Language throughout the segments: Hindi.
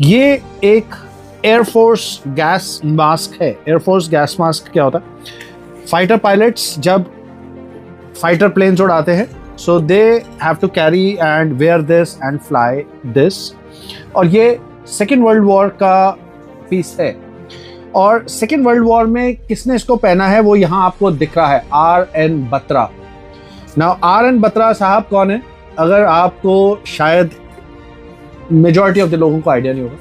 ये एक एयरफोर्स गैस मास्क है। एयरफोर्स गैस मास्क क्या होता है? फाइटर पायलट्स जब फाइटर प्लेन्स उड़ाते हैं, so they have to carry and wear this and fly this. और ये सेकेंड वर्ल्ड वॉर का पीस है। और सेकेंड वर्ल्ड वॉर में किसने इसको पहना है वो यहाँ आपको दिख रहा है, R.N. Batra. Now R.N. Batra साहब कौन है? अगर आपको शायद मेजॉरिटी ऑफ द लोगों को आइडिया नहीं होगा,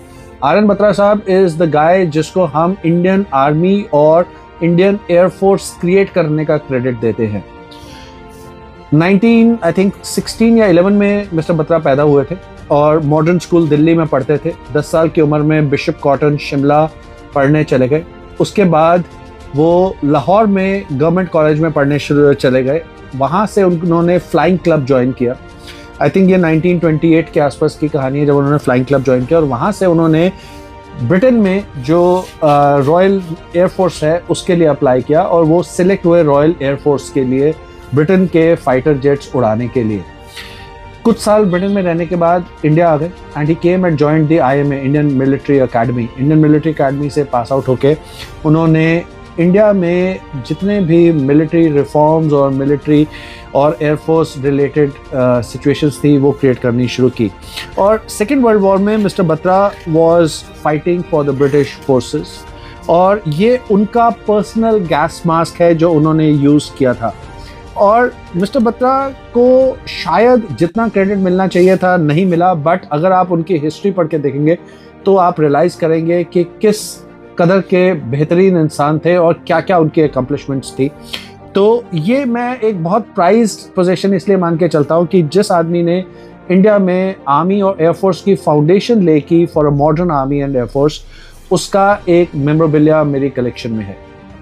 R.N. बत्रा साहब इज द गाय जिसको हम इंडियन आर्मी और इंडियन एयरफोर्स क्रिएट करने का क्रेडिट देते हैं। 16 या 11 में मिस्टर बत्रा पैदा हुए थे और मॉडर्न स्कूल दिल्ली में पढ़ते थे। 10 साल की उम्र में बिशप कॉटन शिमला पढ़ने चले गए। उसके बाद वो लाहौर में गवर्नमेंट कॉलेज में पढ़ने शुरू चले गए। वहाँ से उन्होंने फ्लाइंग क्लब ज्वाइन किया। आई थिंक ये 1928 के आसपास की कहानी है जब उन्होंने फ्लाइंग क्लब ज्वाइन किया। और वहाँ से उन्होंने ब्रिटेन में जो रॉयल एयरफोर्स है उसके लिए अप्लाई किया और वो सिलेक्ट हुए रॉयल एयरफोर्स के लिए, ब्रिटेन के फाइटर जेट्स उड़ाने के लिए। कुछ साल ब्रिटेन में रहने के बाद इंडिया आ गए and he came and joined the IMA, Indian military academy. Indian military academy से पास आउट होके उन्होंने इंडिया में जितने भी मिलिट्री रिफॉर्म्स और मिलिट्री और एयरफोर्स रिलेटेड सिचुएशंस थी वो क्रिएट करनी शुरू की। और सेकेंड वर्ल्ड वॉर में mister Batra was fighting for the British forces और ये उनका पर्सनल गैस मास्क है जो उन्होंने यूज़ किया था। और मिस्टर बत्रा को शायद जितना क्रेडिट मिलना चाहिए था नहीं मिला, बट अगर आप उनकी हिस्ट्री पढ़ के देखेंगे तो आप रियलाइज़ करेंगे कि किस कदर के बेहतरीन इंसान थे और क्या क्या उनकी अकम्पलिशमेंट्स थी। तो ये मैं एक बहुत प्राइज्ड पोजीशन इसलिए मान के चलता हूँ कि जिस आदमी ने इंडिया में आर्मी और एयरफोर्स की फाउंडेशन ले की for a modern army and air force, उसका एक मेमोरेबिलिया मेरी कलेक्शन में है।